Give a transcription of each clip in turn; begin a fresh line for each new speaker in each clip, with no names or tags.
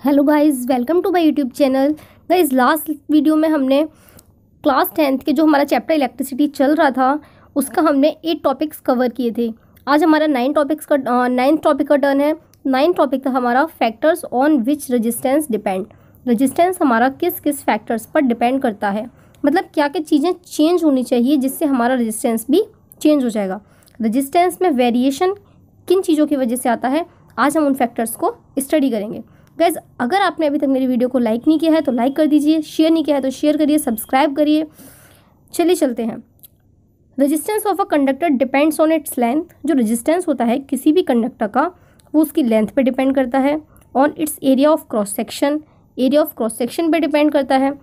Hello guys, welcome to my YouTube channel. Guys, last video में हमने class 10th के जो हमारा चैप्टर इलेक्ट्रिसिटी चल रहा था उसका हमने 8 टॉपिक्स कवर किए थे। आज हमारा 9th टॉपिक का टर्न है। 9th टॉपिक था हमारा factors on which resistance depend. Resistance हमारा किस किस फैक्टर्स पर डिपेंड करता है, मतलब क्या क्या चीज़ें चेंज होनी चाहिए जिससे हमारा रेजिस्टेंस भी चेंज हो जाएगा। रेजिस्टेंस में वेरिएशन किन चीज़ों की वजह से आता है, आज हम उन फैक्टर्स को स्टडी करेंगे। गाइज, अगर आपने अभी तक मेरी वीडियो को लाइक नहीं किया है तो लाइक कर दीजिए, शेयर नहीं किया है तो शेयर करिए, सब्सक्राइब करिए। चलिए चलते हैं। Resistance of a conductor depends on its length. जो रेजिस्टेंस होता है किसी भी कंडक्टर का वो उसकी लेंथ पे डिपेंड करता है। On it's area of cross section, area of cross section पे डिपेंड करता है।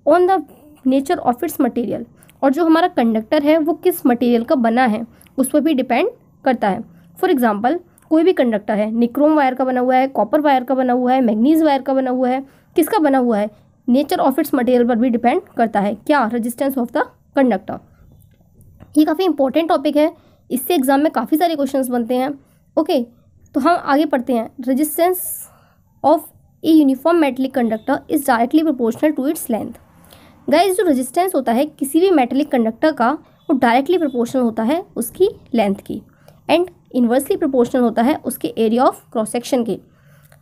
On the nature of its material, और जो हमारा कंडक्टर है वो किस मटेरियल का बना है उस पर भी डिपेंड करता है। फॉर एग्जाम्पल, कोई भी कंडक्टर है, निक्रोम वायर का बना हुआ है, कॉपर वायर का बना हुआ है, मैग्नीज वायर का बना हुआ है, किसका बना हुआ है, नेचर ऑफ इट्स मटेरियल पर भी डिपेंड करता है क्या, रेजिस्टेंस ऑफ द कंडक्टर। ये काफ़ी इंपॉर्टेंट टॉपिक है, इससे एग्जाम में काफ़ी सारे क्वेश्चंस बनते हैं। ओके, तो हम आगे पढ़ते हैं। Resistance of a uniform metallic conductor is directly proportional to its length. Guys, जो रेजिस्टेंस होता है किसी भी मेटेलिक कंडक्टर का वो डायरेक्टली प्रोपोर्शनल होता है उसकी लेंथ की, एंड इन्वर्सली प्रोपोर्शनल होता है उसके एरिया ऑफ क्रॉस सेक्शन के।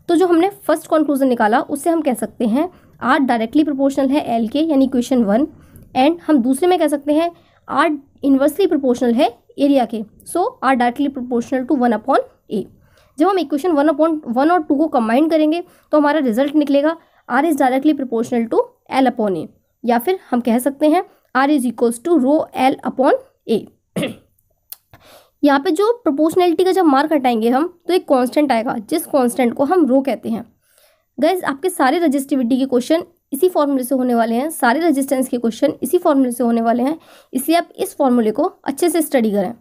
तो जो हमने फर्स्ट कंक्लूजन निकाला उससे हम कह सकते हैं आर डायरेक्टली प्रोपोर्शनल है एल के, यानी इक्वेशन 1, एंड हम दूसरे में कह सकते हैं आर इन्वर्सली प्रोपोर्शनल है एरिया के, so R directly proportional to 1/a। जब हम इक्वेशन 1/1 और 2 को कंबाइन करेंगे तो हमारा रिजल्ट निकलेगा R is directly proportional to L/a, या फिर हम कह सकते हैं R is equals to rho L/a। यहाँ पे जो प्रोपोर्शनैलिटी का जब मार्क हटाएंगे हम तो एक कांस्टेंट आएगा जिस कांस्टेंट को हम रो कहते हैं। गाइज, आपके सारे रजिस्टिविटी के क्वेश्चन इसी फॉर्मूले से होने वाले हैं, सारे रेजिस्टेंस के क्वेश्चन इसी फॉर्मूले से होने वाले हैं, इसलिए आप इस फॉर्मूले को अच्छे से स्टडी करें।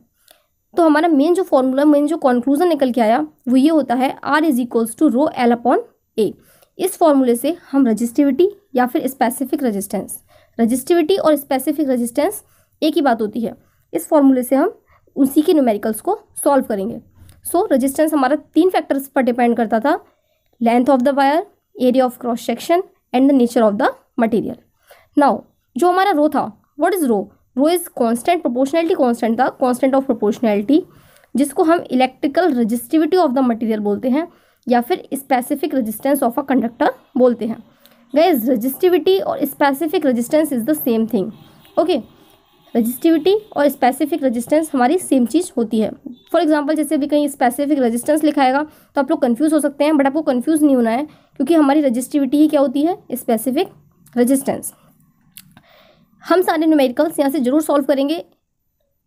तो हमारा मेन जो फॉर्मूला, मेन जो कंक्लूजन निकल के आया वो ये होता है R is equals to rho L/a। इस फॉर्मूले से हम रजिस्टिविटी या फिर स्पेसिफिक रेजिस्टेंस, रजिस्टिविटी और स्पेसिफिक रेजिस्टेंस एक ही बात होती है, इस फॉर्मूले से हम उसी के न्यूमेरिकल्स को सॉल्व करेंगे। सो रेजिस्टेंस हमारा 3 फैक्टर्स पर डिपेंड करता था, length of the wire, area of cross section and the nature of the material. Now जो हमारा रो था, what is rho? Rho is constant, proportionality constant था, कांस्टेंट ऑफ प्रोपोर्शनैलिटी, जिसको हम electrical resistivity of the material बोलते हैं या फिर specific resistance of a conductor बोलते हैं। गाइस, रेजिस्टिविटी और specific resistance is the same thing. Okay, resistivity और स्पेसिफिक रेजिस्टेंस हमारी सेम चीज़ होती है। फॉर एग्जांपल, जैसे भी कहीं स्पेसिफिक रेजिस्टेंस लिखाएगा तो आप लोग कंफ्यूज हो सकते हैं, बट आपको कंफ्यूज नहीं होना है क्योंकि हमारी रजिस्टिविटी ही क्या होती है, स्पेसिफिक रेजिस्टेंस। हम सारे न्यूमेरिकल्स यहाँ से जरूर सॉल्व करेंगे।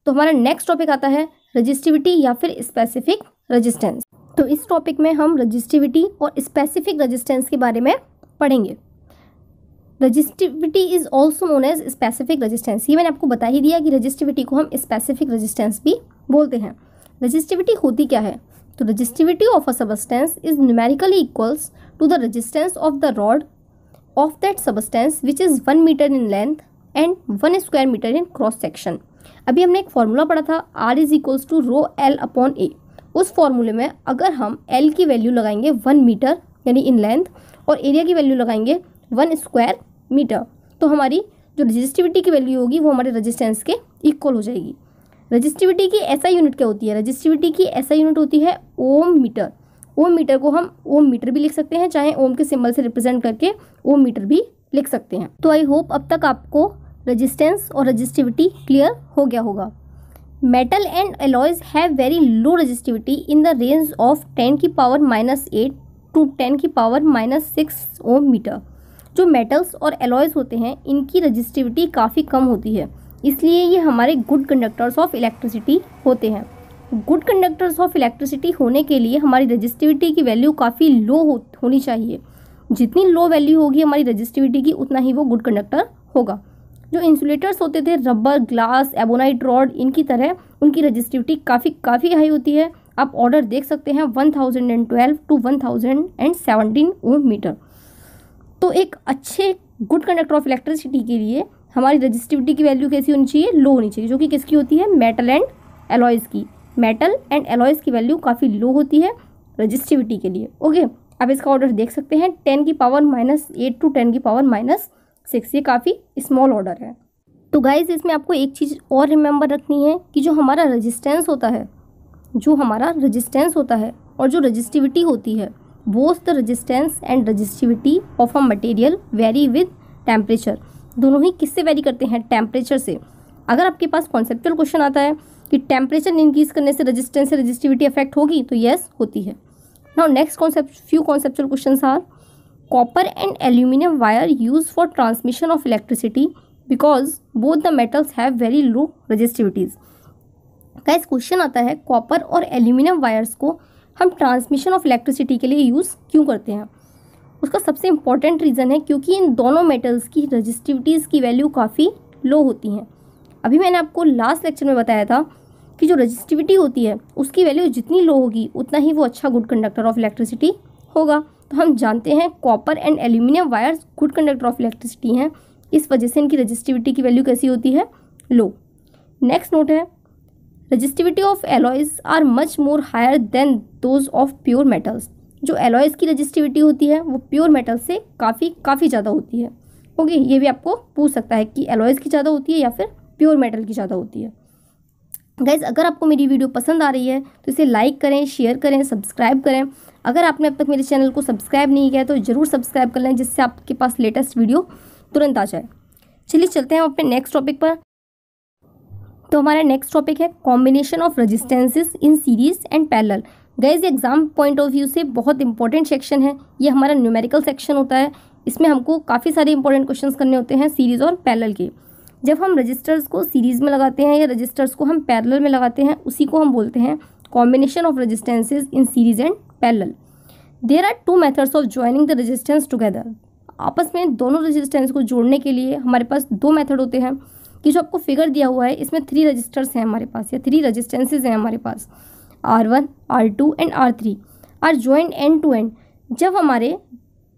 तो हमारा नेक्स्ट टॉपिक आता है रजिस्टिविटी या फिर स्पेसिफिक रेजिस्टेंस। तो इस टॉपिक में हम रजिस्टिविटी और स्पेसिफिक रेजिस्टेंस के बारे में पढ़ेंगे। Resistivity is also known as specific resistance. ये मैंने आपको बता ही दिया कि रजिस्टिविटी को हम स्पेसिफिक रेजिस्टेंस भी बोलते हैं। रजिस्टिविटी होती क्या है? तो resistivity of a substance is numerically equals to the resistance of the rod of that substance which is 1 metre in length and 1 square metre in cross section. अभी हमने एक फॉर्मूला पढ़ा था R is equals to rho L/a। उस फॉर्मूले में अगर हम L की वैल्यू लगाएंगे 1 मीटर यानी इन लेंथ और एरिया की वैल्यू लगाएंगे 1 स्क्वायर मीटर, तो हमारी जो रजिस्टिविटी की वैल्यू होगी वो हमारे रेजिस्टेंस के इक्वल हो जाएगी। रजिस्टिविटी की SI यूनिट क्या होती है? रजिस्टिविटी की SI यूनिट होती है ओम मीटर। ओम मीटर को हम ओम मीटर भी लिख सकते हैं, चाहे ओम के सिंबल से रिप्रेजेंट करके ओम मीटर भी लिख सकते हैं। तो आई होप अब तक आपको रेजिस्टेंस और रजिस्टिविटी क्लियर हो गया होगा। Metal and alloys have very low resistivity in the range of 10⁻⁸ to 10⁻⁶ ohm metre. जो मेटल्स और एलॉयज होते हैं इनकी रजिस्टिविटी काफ़ी कम होती है, इसलिए ये हमारे गुड कंडक्टर्स ऑफ इलेक्ट्रिसिटी होते हैं। गुड कंडक्टर्स ऑफ इलेक्ट्रिसिटी होने के लिए हमारी रजिस्टिविटी की वैल्यू काफ़ी लो होनी चाहिए। जितनी लो वैल्यू होगी हमारी रजिस्टिविटी की उतना ही वो गुड कंडक्टर होगा। जो इंसुलेटर्स होते थे, रबर, ग्लास, एबोनाइट रॉड, इनकी तरह उनकी रजिस्टिविटी काफ़ी हाई होती है। आप ऑर्डर देख सकते हैं 1012 टू 1017 ओम मीटर। तो एक अच्छे गुड कंडक्टर ऑफ इलेक्ट्रिसिटी के लिए हमारी रजिस्टिविटी की वैल्यू कैसी होनी चाहिए? लो होनी चाहिए, जो कि किसकी होती है? मेटल एंड एलॉयज़ की। मेटल एंड एलॉयज़ की वैल्यू काफ़ी लो होती है रजिस्टिविटी के लिए। ओके, आप इसका ऑर्डर देख सकते हैं 10 की पावर -8 टू 10 की पावर -6, ये काफ़ी स्मॉल ऑर्डर है। तो गाइज इसमें आपको एक चीज़ और रिमेंबर रखनी है कि जो हमारा रेजिस्टेंस होता है और जो रजिस्टिविटी होती है, both the resistance and resistivity of a material very with temperature. दोनों ही किससे वेरी करते हैं? टेम्परेचर से। अगर आपके पास कॉन्सेप्चुअल क्वेश्चन आता है कि टेम्परेचर इंक्रीज करने से रेजिस्टेंस से रजिस्टिविटी अफेक्ट होगी, तो यस होती है। Now next few conceptual questions are copper and aluminium wire use for transmission of electricity because both the metals have very low resistivities. Guys question आता है copper और एल्यूमिनियम वायर्स को हम transmission of electricity के लिए use क्यों करते हैं? उसका सबसे इंपॉर्टेंट रीज़न है क्योंकि इन दोनों मेटल्स की रजिस्टिविटीज़ की वैल्यू काफ़ी लो होती हैं। अभी मैंने आपको लास्ट लेक्चर में बताया था कि जो रजिस्टिविटी होती है उसकी वैल्यू जितनी लो होगी उतना ही वो अच्छा गुड कंडक्टर ऑफ इलेक्ट्रिसिटी होगा। तो हम जानते हैं copper and aluminium wires good conductor of electricity हैं, इस वजह से इनकी रजिस्टिविटी की वैल्यू कैसी होती है? लो। नेक्स्ट नोट है resistivity of alloys are much more higher than those of pure metals. जो एलॉयज की रजिस्टिविटी होती है वो प्योर मेटल से काफ़ी ज़्यादा होती है। ओके, ये भी आपको पूछ सकता है कि एलॉयज की ज़्यादा होती है या फिर प्योर मेटल की ज़्यादा होती है। गाइज अगर आपको मेरी वीडियो पसंद आ रही है तो इसे लाइक करें, शेयर करें, सब्सक्राइब करें। अगर आपने अब तक मेरे चैनल को सब्सक्राइब नहीं किया तो ज़रूर सब्सक्राइब कर लें, जिससे आपके पास लेटेस्ट वीडियो तुरंत आ जाए। चलिए चलते हैं अपने नेक्स्ट टॉपिक पर। तो हमारा नेक्स्ट टॉपिक है combination of resistances in series and parallel. Guys exam point of view से बहुत इंपॉर्टेंट सेक्शन है, ये हमारा न्यूमेरिकल सेक्शन होता है। इसमें हमको काफ़ी सारे इंपॉर्टेंट क्वेश्चंस करने होते हैं सीरीज़ और पैरेलल के। जब हम रजिस्टर्स को सीरीज़ में लगाते हैं या रजिस्टर्स को हम पैरेलल में लगाते हैं, उसी को हम बोलते हैं combination of resistances in series and parallel. There are 2 methods of joining the resistance together. आपस में दोनों रेजिस्टेंस को जोड़ने के लिए हमारे पास 2 मेथड होते हैं। कि जो आपको फिगर दिया हुआ है इसमें 3 रजिस्टर्स हैं हमारे पास, या 3 रेजिस्टेंसेज हैं हमारे पास, R1, R2 and R3 are joined end to end. जब हमारे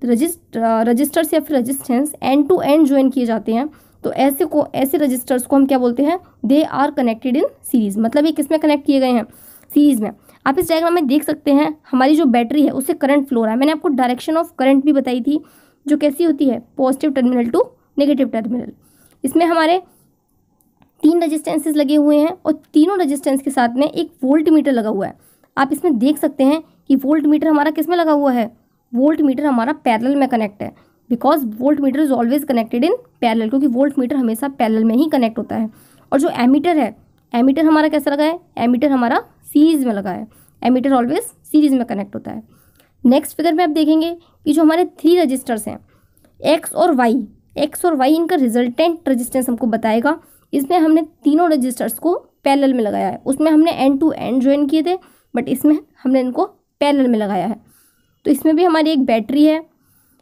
रजिस्टर्स या फिर resistance end to end join किए जाते हैं तो ऐसे रजिस्टर्स को हम क्या बोलते हैं? They are connected in series. मतलब ये किस में कनेक्ट किए गए हैं? सीरीज में। आप इस डायग्राम में देख सकते हैं हमारी जो बैटरी है उससे करंट फ्लो रहा है। मैंने आपको डायरेक्शन ऑफ करंट भी बताई थी, जो कैसी होती है? Positive terminal to negative terminal. इसमें हमारे 3 रजिस्टेंसेज लगे हुए हैं और तीनों रजिस्टेंस के साथ में एक वोल्ट मीटर लगा हुआ है। आप इसमें देख सकते हैं कि वोल्ट मीटर हमारा किस में लगा हुआ है? वोल्ट मीटर हमारा पैरेलल में कनेक्ट है, because volt meter is always connected in parallel, क्योंकि वोल्ट मीटर हमेशा पैरेलल में ही कनेक्ट होता है। और जो एमीटर है, एमीटर हमारा कैसा लगा है? एमीटर हमारा सीरीज में लगा है। एमीटर ऑलवेज सीरीज में कनेक्ट होता है। नेक्स्ट फिगर में आप देखेंगे कि जो हमारे 3 रजिस्टर्स हैं एक्स और वाई इनका रिजल्टेंट रजिस्टेंस हमको बताएगा। इसमें हमने तीनों रजिस्टर्स को पैरेलल में लगाया है। उसमें हमने एंड टू एंड ज्वाइन किए थे, बट इसमें हमने इनको पैरेलल में लगाया है। तो इसमें भी हमारी एक बैटरी है,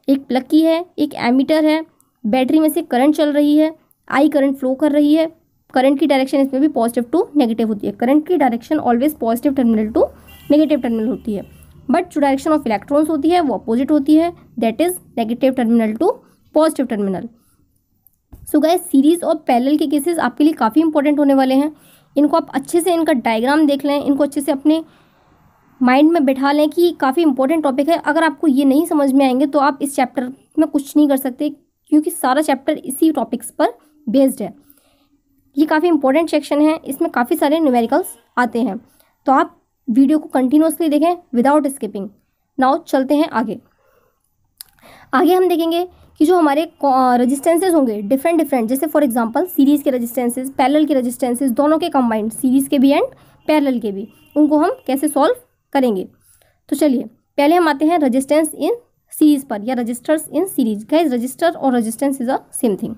एक प्लग की है, एक एमीटर है। बैटरी में से करंट चल रही है, आई करंट फ्लो कर रही है। करंट की डायरेक्शन इसमें भी पॉजिटिव टू नेगेटिव होती है। करंट की direction always positive terminal to negative terminal होती है, बट जो डायरेक्शन ऑफ इलेक्ट्रॉन्स होती है वो अपोजिट होती है, that is negative terminal to positive terminal. So guys series और पैरेलल के केसेस आपके लिए काफ़ी इंपॉर्टेंट होने वाले हैं। इनको आप अच्छे से इनका डायग्राम देख लें, इनको अच्छे से अपने माइंड में बैठा लें कि काफ़ी इंपॉर्टेंट टॉपिक है। अगर आपको ये नहीं समझ में आएंगे तो आप इस चैप्टर में कुछ नहीं कर सकते, क्योंकि सारा चैप्टर इसी टॉपिक्स पर बेस्ड है। ये काफ़ी इंपॉर्टेंट सेक्शन है, इसमें काफ़ी सारे न्यूमेरिकल्स आते हैं, तो आप वीडियो को कंटिन्यूअसली देखें विदाउट स्किपिंग। नाउ चलते हैं आगे हम देखेंगे कि जो हमारे रेजिस्टेंसेज होंगे डिफरेंट, जैसे फॉर एग्जांपल सीरीज़ के रेजिस्टेंसेज, पैरेलल के रेजिस्टेंसेज, दोनों के कंबाइंड, सीरीज़ के भी एंड पैरेलल के भी, उनको हम कैसे सॉल्व करेंगे। तो चलिए पहले हम आते हैं रेजिस्टेंस इन सीरीज़ पर, या resistors in series. Guys resistor और resistance is a same thing.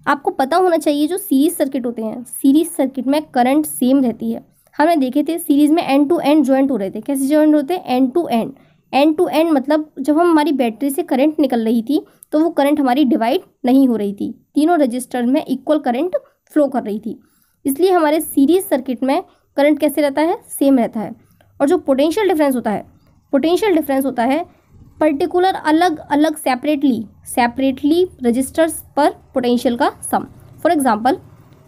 आपको पता होना चाहिए जो सीरीज सर्किट होते हैं, सीरीज सर्किट में करंट सेम रहती है। हमने देखे थे सीरीज में एंड टू एंड ज्वाइंट हो रहे थे। कैसे ज्वाइंट होते हैं? End to end. End to end मतलब जब हमारी बैटरी से करंट निकल रही थी तो वो करंट हमारी डिवाइड नहीं हो रही थी, तीनों रजिस्टर में इक्वल करंट फ्लो कर रही थी। इसलिए हमारे सीरीज सर्किट में करंट कैसे रहता है? सेम रहता है। और जो पोटेंशियल डिफरेंस होता है पर्टिकुलर अलग अलग सेपरेटली रजिस्टर्स पर पोटेंशियल का सम। फॉर एग्जांपल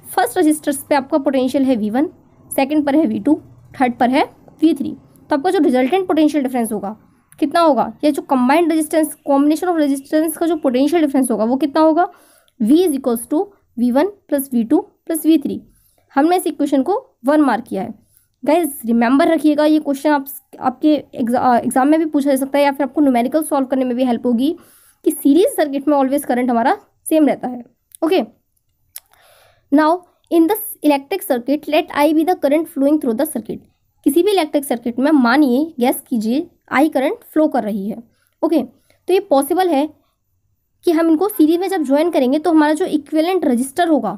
फर्स्ट रजिस्टर्स पे आपका पोटेंशियल है V1, सेकंड पर है V2, थर्ड पर है V3। तो आपका जो रिजल्टेंट पोटेंशियल डिफरेंस होगा कितना होगा, या जो combined resistance, combination of resistance का जो पोटेंशियल डिफरेंस होगा वो कितना होगा, V is equals to V1 plus V2 plus V3। हमने इस इक्वेशन को 1 मार्क किया है। गाइज रिमेंबर रखिएगा, ये क्वेश्चन आपके एग्जाम में भी पूछा जा सकता है या फिर आपको न्यूमेरिकल सॉल्व करने में भी हेल्प होगी कि सीरीज सर्किट में ऑलवेज करंट हमारा सेम रहता है। Okay, now in the electric circuit let I be the current flowing through the circuit. किसी भी इलेक्ट्रिक सर्किट में मानिए, गैस कीजिए, आई करंट फ्लो कर रही है। ओके, तो ये पॉसिबल है कि हम इनको सीरीज में जब ज्वाइन करेंगे तो हमारा जो इक्विवेलेंट रजिस्टर होगा,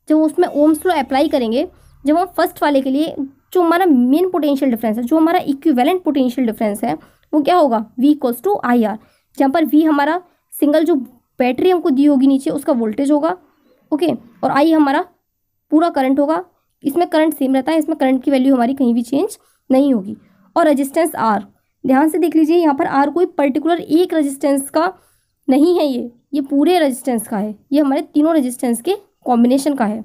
जब उसमें ओम्स लॉ अप्लाई करेंगे, जब हम फर्स्ट वाले के लिए जो हमारा मेन पोटेंशियल डिफरेंस है, जो हमारा इक्विवेलेंट पोटेंशियल डिफरेंस है, वो क्या होगा, V equals to I R, जहाँ पर V हमारा सिंगल जो बैटरी हमको दी होगी नीचे उसका वोल्टेज होगा। ओके, और I हमारा पूरा करंट होगा। इसमें करंट सेम रहता है, इसमें करंट की वैल्यू हमारी कहीं भी चेंज नहीं होगी। और रेजिस्टेंस R, ध्यान से देख लीजिए, यहाँ पर R कोई पर्टिकुलर एक रेजिस्टेंस का नहीं है, ये पूरे रेजिस्टेंस का है, ये हमारे तीनों रेजिस्टेंस के कॉम्बिनेशन का है।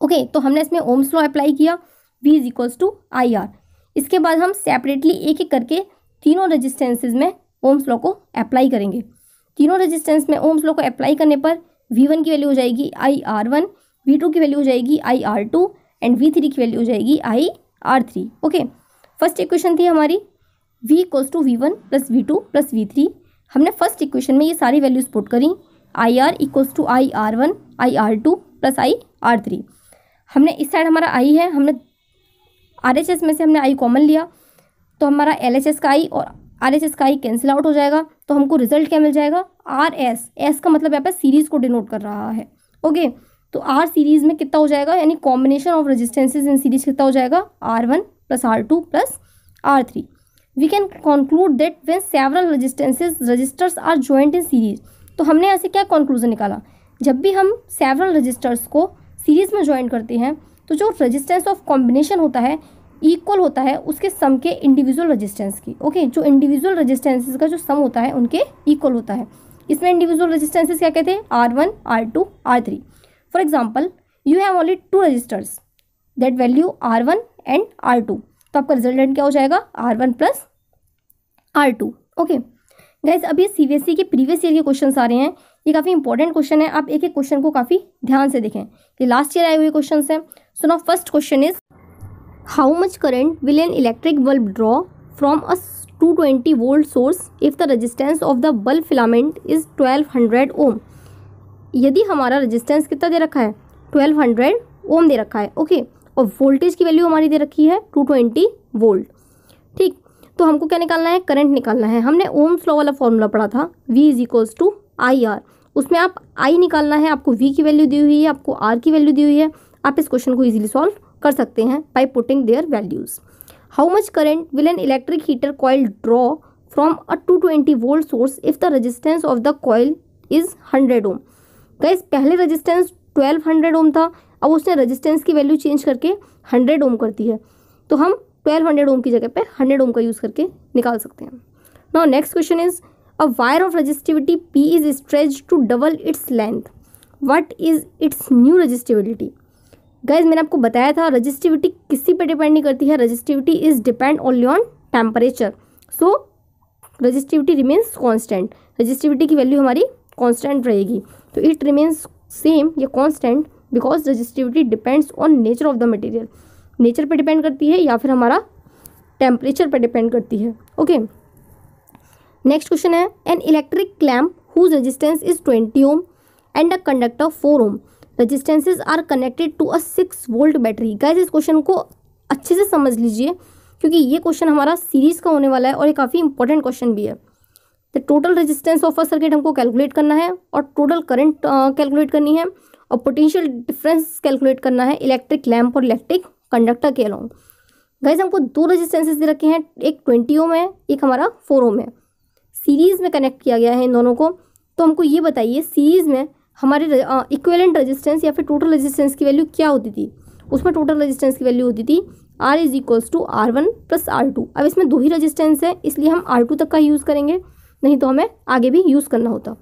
ओके, तो हमने इसमें ओम्स लॉ अप्लाई किया, V is equals to I R. इसके बाद हम सेपरेटली एक एक करके तीनों रेजिस्टेंसेज में ओम्स लॉ को अप्लाई करेंगे। तीनों रेजिस्टेंस में ओम्स लॉ को अप्लाई करने पर V1 की वैल्यू हो जाएगी IR1, V2 की वैल्यू हो जाएगी IR2 एंड V3 की वैल्यू हो जाएगी IR3। ओके, फर्स्ट इक्वेशन थी हमारी V equals to V1 plus V2 plus V3। हमने फर्स्ट इक्वेशन में ये सारी वैल्यूज पुट करी, IR equals to IR1, IR2 plus IR3। हमने इस साइड हमारा I है, हमने RHS में से हमने I कॉमन लिया, तो हमारा LHS का I और RHS का I कैंसिल आउट हो जाएगा, तो हमको रिजल्ट क्या मिल जाएगा, RS। S का मतलब यहाँ पे सीरीज को डिनोट कर रहा है। ओके, तो R सीरीज में कितना हो जाएगा, यानी combination of resistances in series कितना हो जाएगा, R1 plus R2 plus R3। We can conclude that when several resistors are joint in series. तो हमने यहाँ से क्या कंक्लूजन निकाला, जब भी हम सेवरल रजिस्टर्स को सीरीज में ज्वाइन करते हैं तो जो रेजिस्टेंस ऑफ कॉम्बिनेशन होता है इक्वल होता है उसके सम के इंडिविजुअल रेजिस्टेंस की। ओके, जो इंडिविजुअल रेजिस्टेंसेस का जो सम होता है उनके इक्वल होता है। इसमें इंडिविजुअल रेजिस्टेंसेस क्या कहते हैं, R1, R2, R3। For example, you have only 2 resistors that value R1 and R2, तो आपका रिजल्टेंट क्या हो जाएगा, R1 plus R2। Okay guys, अब ये CBSE के प्रीवियस ईयर के क्वेश्चन आ रहे हैं, ये काफ़ी इंपॉर्टेंट क्वेश्चन है, आप एक एक क्वेश्चन को काफ़ी ध्यान से देखें, ये लास्ट ईयर आए हुए क्वेश्चन हैं। So now first question is, how much current will an electric bulb draw from a 220 volt source if the resistance of the bulb filament is 1200 ओम। यदि हमारा रेजिस्टेंस कितना दे रखा है, 1200 ओम दे रखा है। ओके, और वोल्टेज की वैल्यू हमारी दे रखी है 220 वोल्ट। ठीक, तो हमको क्या निकालना है, करंट निकालना है। हमने ओम्स लॉ वाला फॉर्मूला पढ़ा था, V is equals to I R, उसमें आप I निकालना है, आपको V की वैल्यू दी हुई है, आपको R की वैल्यू दी हुई है। आप इस क्वेश्चन को इजीली सॉल्व कर सकते हैं by putting their values. How much current will an electric heater coil draw from a 220 volt source if the resistance of the coil is 100 ohm. Guys, पहले रेजिस्टेंस 1200 ओम था, अब उसने resistance की value change करके 100 ओम कर दी है, तो हम 1200 ओम की जगह पे 100 ओम का यूज़ करके निकाल सकते हैं। Now next question is, a wire of resistivity P is stretched to double its length, what is its new resistivity. Guys, मैंने आपको बताया था रेजिस्टिविटी किसी पे डिपेंड नहीं करती है, resistivity is depend only on temperature, so resistivity remains constant. Resistivity की वैल्यू हमारी कॉन्स्टेंट रहेगी, तो इट रिमेन्स सेम या constant because resistivity depends on nature of the material. Nature पे डिपेंड करती है या फिर हमारा टेम्परेचर पे डिपेंड करती है। ओके, नेक्स्ट क्वेश्चन है, an electric lamp whose resistance is 20 ohm and a conductor 4 ohm, resistances are connected to a 6 volt battery. Guys, इस क्वेश्चन को अच्छे से समझ लीजिए क्योंकि ये क्वेश्चन हमारा सीरीज का होने वाला है और ये काफ़ी इंपॉर्टेंट क्वेश्चन भी है। तो total resistance of a circuit हमको कैलकुलेट करना है और टोटल करंट कैलकुलेट करनी है और पोटेंशियल डिफरेंस कैलकुलेट करना है इलेक्ट्रिक लैम्प और इलेक्ट्रिक कंडक्टर के अलाउंग। गाइस, हमको 2 रेजिस्टेंसेस दे रखे हैं, एक 20 ओम है, एक हमारा 4 ओम है, सीरीज़ में कनेक्ट किया गया है इन दोनों को। तो हमको ये बताइए सीरीज़ में हमारे इक्विवेलेंट रेजिस्टेंस या फिर टोटल रेजिस्टेंस की वैल्यू क्या होती थी। उसमें टोटल रेजिस्टेंस की वैल्यू होती थी R is equals to R1 plus R2। अब इसमें 2 ही रेजिस्टेंस है इसलिए हम R2 तक का यूज़ करेंगे, नहीं तो हमें आगे भी यूज़ करना होता।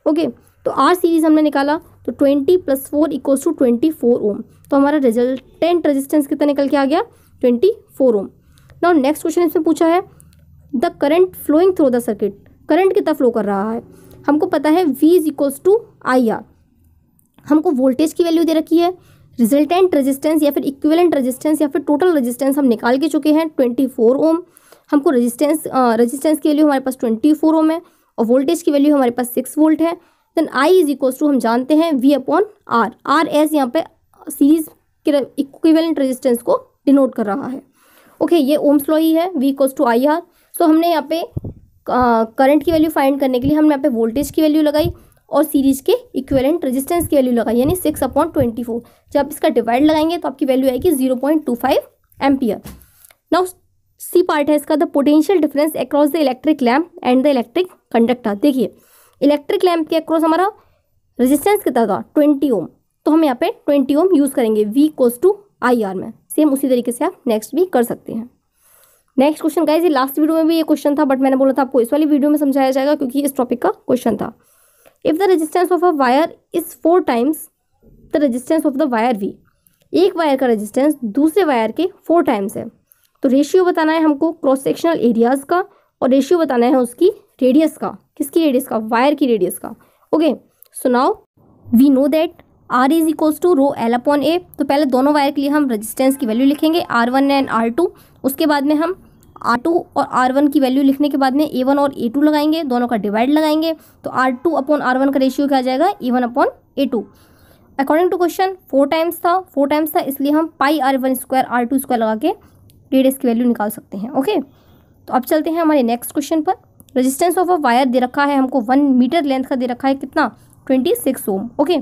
ओके, तो R सीरीज़ हमने निकाला तो 20 + 4 इक्वल्स टू 24 ओम, तो हमारा रिजल्टेंट रेजिस्टेंस कितना निकल के आ गया 24 ओम। नाउ नेक्स्ट क्वेश्चन इसमें पूछा है, the current flowing through the circuit, current कितना फ्लो कर रहा है, हमको पता है V is equals to I R. हमको वोल्टेज की वैल्यू दे रखी है, रिजल्टेंट रेजिस्टेंस या फिर इक्विवेलेंट रेजिस्टेंस या फिर टोटल रेजिस्टेंस हम निकाल के चुके हैं 24 ओम। हमको रेजिस्टेंस की वैल्यू हमारे पास 24 ओम है और वोल्टेज की वैल्यू हमारे पास 6 वोल्ट है। Then I is equals to हम जानते हैं V upon R, R S यहाँ पे सीरीज के इक्विवेलेंट रेजिस्टेंस को डिनोट कर रहा है। ओके, ये ओम्स लॉ ही है, V equals to I R. So हमने यहाँ पे करंट की वैल्यू फाइंड करने के लिए हमने यहाँ पे वोल्टेज की वैल्यू लगाई और सीरीज के इक्विवेलेंट रेजिस्टेंस की वैल्यू लगाई, यानी 6/24। जब आप इसका डिवाइड लगाएंगे तो आपकी वैल्यू आएगी 0.25 एम्पियर। नाउ सी पार्ट है इसका, the potential difference across the electric lamp and the electric conductor. देखिए इलेक्ट्रिक लैम्प के अक्रॉस हमारा रेजिस्टेंस कितना था 20 ओम, तो हम यहाँ पे 20 ओम यूज़ करेंगे V equals to I R में। सेम उसी तरीके से आप नेक्स्ट भी कर सकते हैं। नेक्स्ट क्वेश्चन गाइस, ये लास्ट वीडियो में भी ये क्वेश्चन था बट मैंने बोला था आपको इस वाली वीडियो में समझाया जाएगा क्योंकि इस टॉपिक का क्वेश्चन था। If the resistance of a wire is 4 times the resistance of the wire V, एक वायर का रेजिस्टेंस दूसरे वायर के 4 टाइम्स है, तो रेशियो बताना है हमको क्रॉस सेक्शनल एरियाज का और रेशियो बताना है उसकी रेडियस का। किसकी रेडियस का, वायर की रेडियस का। Okay, so now we know that R is equals to rho L upon A। तो पहले दोनों वायर के लिए हम रेजिस्टेंस की वैल्यू लिखेंगे R1 एंड R2, उसके बाद में हम R2 और R1 की वैल्यू लिखने के बाद में A1 और A2 लगाएंगे, दोनों का डिवाइड लगाएंगे तो R2 अपॉन R1 का रेशियो क्या आ जाएगा A1 upon A2। According to question 4 times था इसलिए हम पाई R1 स्क्वायर R2 स्क्वायर लगा के रेडियस की वैल्यू निकाल सकते हैं। ओके, तो अब चलते हैं हमारे नेक्स्ट क्वेश्चन पर। रेजिस्टेंस ऑफ अ वायर दे रखा है हमको 1 मीटर लेंथ का दे रखा है कितना 26 ओम। ओके,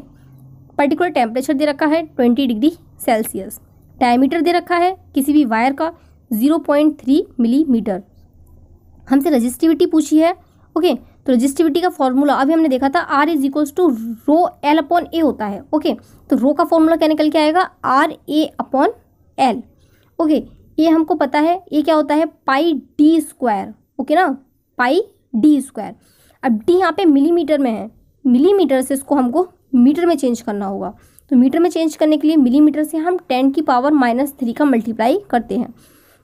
पर्टिकुलर टेम्परेचर दे रखा है 20 डिग्री सेल्सियस। डायमीटर दे रखा है किसी भी वायर का 0.3 मिलीमीटर। हमसे रजिस्टिविटी पूछी है। ओके, तो रजिस्टिविटी का फॉर्मूला अभी हमने देखा था R is equals to rho L upon A होता है। ओके, तो रो का फॉर्मूला क्या निकल के आएगा RA अपॉन L। ओके, ये हमको पता है ये क्या होता है पाई D स्क्वायर। ओके ना, पाई D स्क्वायर। अब D यहाँ पे मिलीमीटर में है, मिलीमीटर से इसको हमको मीटर में चेंज करना होगा, तो मीटर में चेंज करने के लिए मिलीमीटर से हम 10⁻³ का मल्टीप्लाई करते हैं।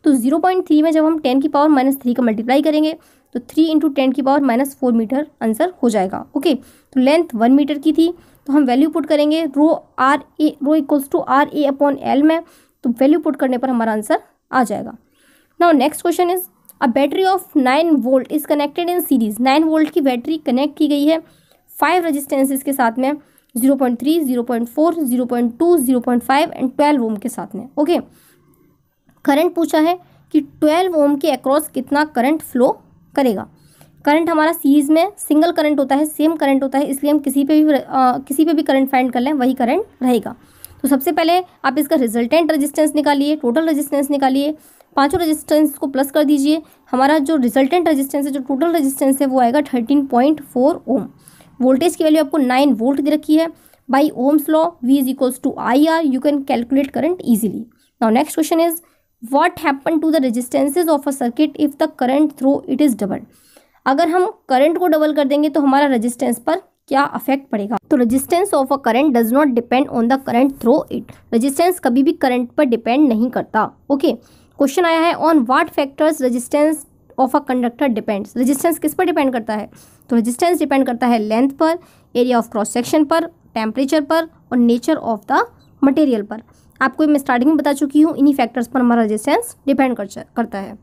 तो 0.3 में जब हम 10⁻³ का मल्टीप्लाई करेंगे तो 3 × 10⁻⁴ मीटर आंसर हो जाएगा। ओके, तो लेंथ 1 मीटर की थी तो हम वैल्यू पुट करेंगे rho equals to RA upon L में, तो वैल्यू पुट करने पर हमारा आंसर आ जाएगा। Now next question is a battery of 9 volt is connected in series. 9 volt की बैटरी कनेक्ट की गई है 5 रेजिस्टेंसेस के साथ में 0.3, 0.4, 0.2, 0.5 एंड 12 ओम के साथ में। ओके, करंट पूछा है कि 12 ओम के अक्रॉस कितना करंट फ्लो करेगा। करंट हमारा सीरीज में सिंगल करंट होता है, सेम करंट होता है, इसलिए हम किसी पे भी करंट फाइंड कर लें वही करंट रहेगा। तो सबसे पहले आप इसका रिजल्टेंट रेजिस्टेंस निकालिए, टोटल रेजिस्टेंस निकालिए, पांचों रेजिस्टेंस को प्लस कर दीजिए। हमारा जो रिजल्टेंट रेजिस्टेंस है, जो टोटल रेजिस्टेंस है वो आएगा 13.4 ओम। वोल्टेज की वैल्यू आपको 9 वोल्ट दे रखी है। By Ohm's law V is equals to IR, you can calculate current easily. Now next question is what happen to the resistances of a circuit if the current through it is double. अगर हम current को double कर देंगे तो हमारा resistance पर क्या affect पड़ेगा। तो resistance of a current does not depend on the current through it. Resistance कभी भी करंट पर डिपेंड नहीं करता। ओके, क्वेश्चन आया है on what factors resistance of a conductor depends. Resistance किस पर डिपेंड करता है, तो रेजिस्टेंस डिपेंड करता है लेंथ पर, एरिया ऑफ क्रॉस सेक्शन पर, टेम्परेचर पर और नेचर ऑफ द मटेरियल पर। आपको मैं स्टार्टिंग में बता चुकी हूँ, इन्हीं फैक्टर्स पर हमारा रेजिस्टेंस डिपेंड करता है।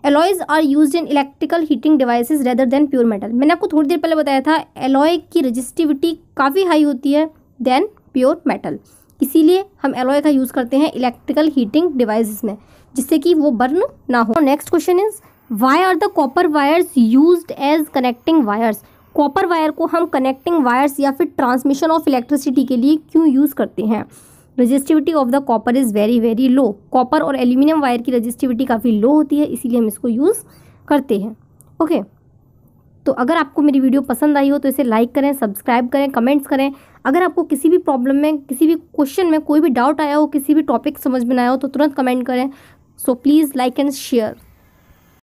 Alloys are used in electrical heating devices rather than pure metal. मैंने आपको थोड़ी देर पहले बताया था एलॉय की रेजिस्टिविटी काफ़ी हाई होती है देन प्योर मेटल, इसीलिए हम एलॉय का यूज़ करते हैं इलेक्ट्रिकल हीटिंग डिवाइसेस में, जिससे कि वो बर्न ना हो। Next question is why are the copper wires used as connecting wires. Copper wire को हम कनेक्टिंग वायर्स या फिर ट्रांसमिशन ऑफ इलेक्ट्रिसिटी के लिए क्यों यूज़ करते हैं। Resistivity of the copper is very very low. Copper और एल्यूमिनियम वायर की रेजिस्टिविटी काफ़ी लो होती है, इसीलिए हम इसको यूज़ करते हैं। ओके, तो अगर आपको मेरी वीडियो पसंद आई हो तो इसे लाइक करें, सब्सक्राइब करें, कमेंट्स करें। अगर आपको किसी भी प्रॉब्लम में, किसी भी क्वेश्चन में कोई भी डाउट आया हो, किसी भी टॉपिक समझ में ना आया हो तो तुरंत कमेंट करें। So please like and share.